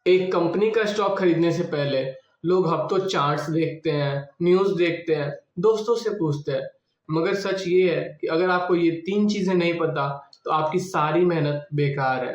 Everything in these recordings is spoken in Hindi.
एक कंपनी का स्टॉक खरीदने से पहले लोग हफ्तों चार्ट्स देखते हैं, न्यूज़ देखते हैं, दोस्तों से पूछते हैं। मगर सच ये है कि अगर आपको ये 3 चीज़ें नहीं पता, तो आपकी सारी मेहनत बेकार है।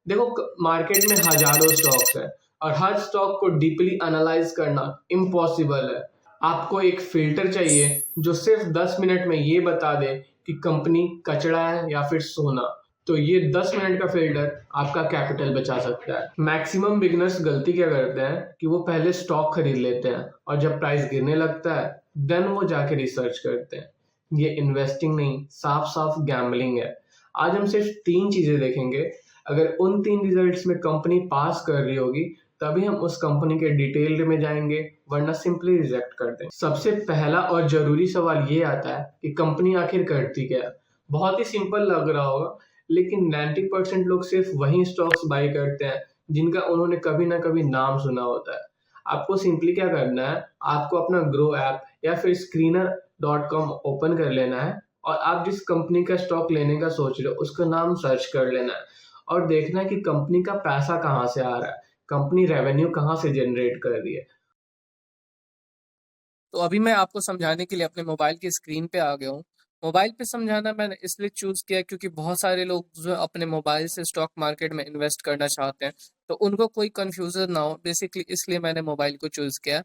देखो मार्केट में हज़ारों स्टॉक्स हैं और हर स्टॉक को डीपली एनालाइज़ करना इम्पॉसिबल है। आपको एक फ़िल्टर चाहिए जो सिर्फ़ 10 मिनट में ये बता दे कि कंपनी कचरा है या फिर सोना। तो ये 10 मिनट का फ़िल्टर आपका कैपिटल बचा सकता है। मैक्सिमम बिगिनर्स गलती क्या करते हैं कि वो पहले स्टॉक खरीद लेते हैं और जब प्राइस गिरने लगता है, देन वो जाके रिसर्च करते हैं। ये इन्वेस्टिंग नहीं, साफ-साफ गैम्बलिंग है। आज हम सिर्फ़ 3 चीज़ें देखेंगे। अगर उन 3 रिजल्ट्स में कंपनी पास कर रही होगी, तभी हम उस कंपनी के डिटेल में जाएँगे, वरना सिंपली रिजेक्ट कर दें। सबसे पहला और ज़रूरी सवाल ये आता है कि कंपनी आखिर करती क्या है? बहुत ही सिंपल लग रहा होगा, लेकिन 90% लोग सिर्फ वही स्टॉक्स बाय करते हैं, जिनका उन्होंने कभी ना कभी नाम सुना होता है। आपको सिंपली क्या करना है, आपको अपना ग्रो ऐप या फिर screener.com ओपन कर लेना है और आप जिस कंपनी का स्टॉक लेने का सोच रहे हो, उसका नाम सर्च कर लेना है। और देखना है कि कंपनी का पैसा कहाँ से आ रहा है, कंपनी रेवेन्यू कहाँ से जनरेट कर रही है। तो अभी मैं आपको समझाने के लिए अपने मोबाइल की स्क्रीन पे आ गया हूँ। मोबाइल पे समझाना मैंने इसलिए चूज़ किया क्योंकि बहुत सारे लोग जो है अपने मोबाइल से स्टॉक मार्केट में इन्वेस्ट करना चाहते हैं, तो उनको कोई कन्फ्यूज़न ना हो बेसिकली इसलिए मैंने मोबाइल को चूज़ किया।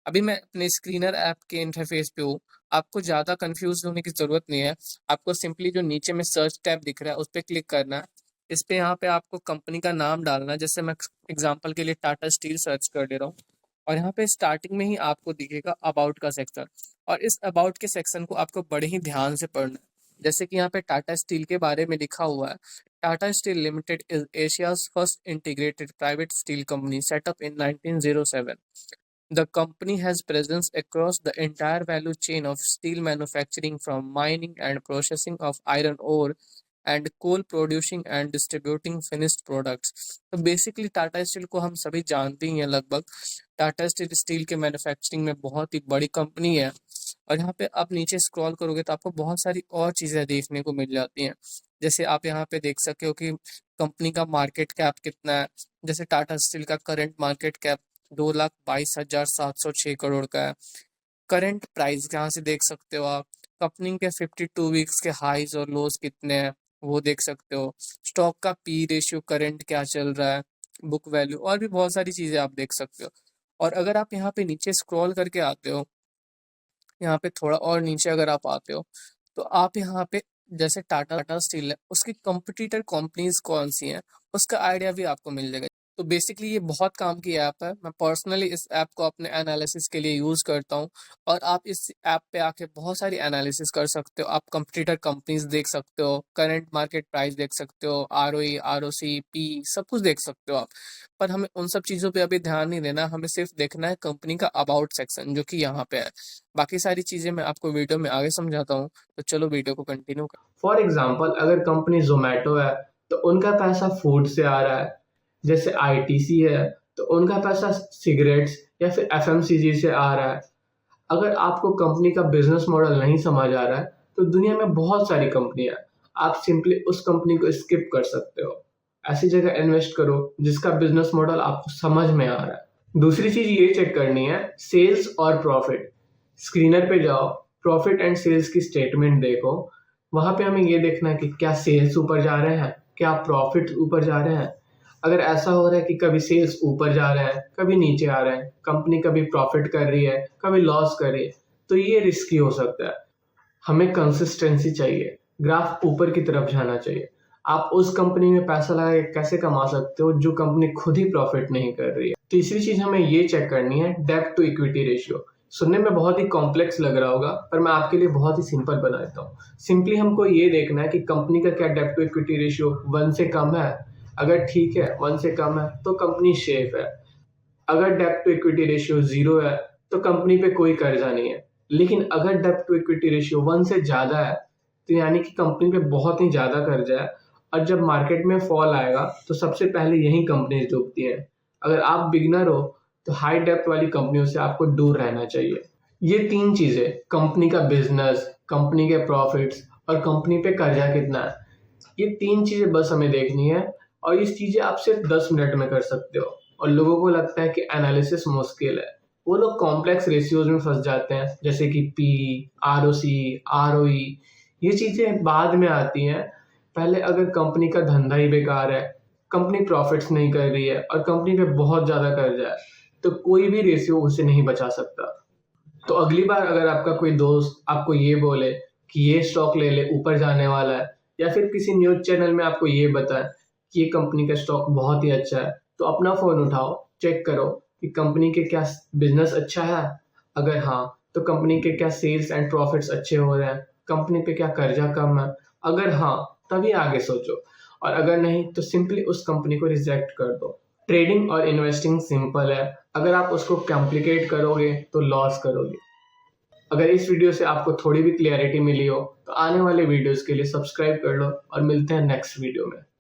अभी मैं अपने स्क्रीनर ऐप के इंटरफ़ेस पे हूँ। आपको ज़्यादा कन्फ्यूज़ होने की ज़रूरत नहीं है। आपको सिंपली जो नीचे में सर्च टैब दिख रहा है, उस पे क्लिक करना है। इस पे यहाँ पे आपको कंपनी का नाम डालना है, जैसे मैं एग्ज़ाम्पल के लिए टाटा स्टील सर्च कर दे रहा हूँ। और यहाँ पे स्टार्टिंग में ही आपको दिखेगा अबाउट का सेक्शन और इस अबाउट के सेक्शन को आपको बड़े ही ध्यान से पढ़ना है। जैसे कि यहाँ पे टाटा स्टील के बारे में लिखा हुआ है, Tata steel limited is Asia's first integrated private steel company set up in 1907. The company has presence across the entire value chain of steel manufacturing, from mining and processing of iron ore and coal producing and distributing finished products. तो बेसिकली टाटा स्टील को हम सभी जानते ही हैं लगभग। टाटा स्टील स्टील के मैन्युफैक्चरिंग में बहुत ही बड़ी कंपनी है और यहाँ पे आप नीचे स्क्रॉल करोगे तो आपको बहुत सारी और चीज़ें देखने को मिल जाती हैं। जैसे आप यहाँ पे देख सकते हो कि कंपनी का मार्केट कैप कितना है। जैसे टाटा स्टील का करंट मार्केट कैप 2,22,706 करोड़ का है। करंट प्राइस यहाँ से देख सकते हो आप। कंपनी के 52 वीक्स के हाईज और लोज कितने हैं वो देख सकते हो। स्टॉक का पी रेशियो करंट क्या चल रहा है, बुक वैल्यू और भी बहुत सारी चीज़ें आप देख सकते हो। और अगर आप यहाँ पे नीचे स्क्रॉल करके आते हो, यहाँ पे थोड़ा और नीचे अगर आप आते हो, तो आप यहाँ पे जैसे टाटा स्टील है, उसकी कंपटीटर कंपनीज कौन सी हैं, उसका आइडिया भी आपको मिल जाएगा। तो बेसिकली ये बहुत काम की ऐप है। मैं पर्सनली इस ऐप को अपने एनालिसिस के लिए यूज़ करता हूँ और आप इस ऐप पे आके बहुत सारी एनालिसिस कर सकते हो। आप कंपटीटर कंपनीज देख सकते हो, करंट मार्केट प्राइस देख सकते हो, आरओई, आरओसी, पी सब कुछ देख सकते हो आप। पर हमें उन सब चीज़ों पे अभी ध्यान नहीं देना, हमें सिर्फ देखना है कंपनी का अबाउट सेक्शन जो कि यहाँ पे है। बाकी सारी चीज़ें मैं आपको वीडियो में आगे समझाता हूँ, तो चलो वीडियो को कंटिन्यू कर। फॉर एग्जाम्पल अगर कंपनी ज़ोमैटो है, तो उनका पैसा फूड से आ रहा है। जैसे आईटीसी है, तो उनका पैसा सिगरेट्स या फिर एफएमसीजी से आ रहा है। अगर आपको कंपनी का बिजनेस मॉडल नहीं समझ आ रहा है, तो दुनिया में बहुत सारी कंपनियां हैं। आप सिंपली उस कंपनी को स्किप कर सकते हो। ऐसी जगह इन्वेस्ट करो जिसका बिजनेस मॉडल आपको समझ में आ रहा है। दूसरी चीज ये चेक करनी है, सेल्स और प्रॉफिट। स्क्रीनर पे जाओ, प्रॉफिट एंड सेल्स की स्टेटमेंट देखो। वहां पे हमें ये देखना है कि क्या सेल्स ऊपर जा रहे हैं, क्या प्रॉफिट ऊपर जा रहे हैं। अगर ऐसा हो रहा है कि कभी सेल्स ऊपर जा रहे हैं, कभी नीचे आ रहे हैं, कंपनी कभी प्रॉफिट कर रही है, कभी लॉस कर रही है, तो ये रिस्की हो सकता है। हमें कंसिस्टेंसी चाहिए, ग्राफ ऊपर की तरफ जाना चाहिए। आप उस कंपनी में पैसा लगा के कैसे कमा सकते हो जो कंपनी खुद ही प्रॉफिट नहीं कर रही है। तीसरी चीज हमें ये चेक करनी है, डेब्ट टू इक्विटी रेशियो। सुनने में बहुत ही कॉम्प्लेक्स लग रहा होगा, पर मैं आपके लिए बहुत ही सिंपल बना देता हूँ। सिंपली हमको ये देखना है कि कंपनी का क्या डेब्ट टू इक्विटी रेशियो 1 से कम है। अगर ठीक है, 1 से कम है, तो कंपनी सेफ है। अगर डेब्ट टू इक्विटी रेशियो 0 है, तो कंपनी पे कोई कर्जा नहीं है। लेकिन अगर डेब्ट टू इक्विटी रेशियो 1 से ज़्यादा है, तो यानी कि कंपनी पे बहुत ही ज़्यादा कर्जा है और जब मार्केट में फॉल आएगा, तो सबसे पहले यही कंपनीज डूबती हैं। अगर आप बिगिनर हो, तो हाई डेब्ट वाली कंपनियों से आपको दूर रहना चाहिए। ये 3 चीज़ें, कंपनी का बिजनेस, कंपनी के प्रॉफिट्स और कंपनी पे कर्जा कितना है, ये 3 चीज़ें बस हमें देखनी है और ये चीज़ें आप सिर्फ 10 मिनट में कर सकते हो। और लोगों को लगता है कि एनालिसिस मुश्किल है। वो लोग कॉम्प्लेक्स रेशियोज में फंस जाते हैं, जैसे कि पी, आरओसी, आरओई। ये चीज़ें बाद में आती हैं। पहले अगर कंपनी का धंधा ही बेकार है, कंपनी प्रॉफिट्स नहीं कर रही है और कंपनी पे बहुत ज़्यादा कर्जा है, तो कोई भी रेशियो उसे नहीं बचा सकता। तो अगली बार अगर आपका कोई दोस्त आपको ये बोले कि ये स्टॉक ले ले, ऊपर जाने वाला है, या फिर किसी न्यूज़ चैनल में आपको ये बताए कि ये कंपनी का स्टॉक बहुत ही अच्छा है, तो अपना फ़ोन उठाओ, चेक करो कि कंपनी के क्या बिजनेस अच्छा है। अगर हाँ, तो कंपनी के क्या सेल्स एंड प्रॉफिट्स अच्छे हो रहे हैं, कंपनी पे क्या कर्जा कम है। अगर हाँ, तभी आगे सोचो, और अगर नहीं तो सिंपली उस कंपनी को रिजेक्ट कर दो। ट्रेडिंग और इन्वेस्टिंग सिंपल है, अगर आप उसको कॉम्प्लिकेट करोगे तो लॉस करोगे। अगर इस वीडियो से आपको थोड़ी भी क्लियरिटी मिली हो तो आने वाले वीडियोस के लिए सब्सक्राइब कर लो, और मिलते हैं नेक्स्ट वीडियो में।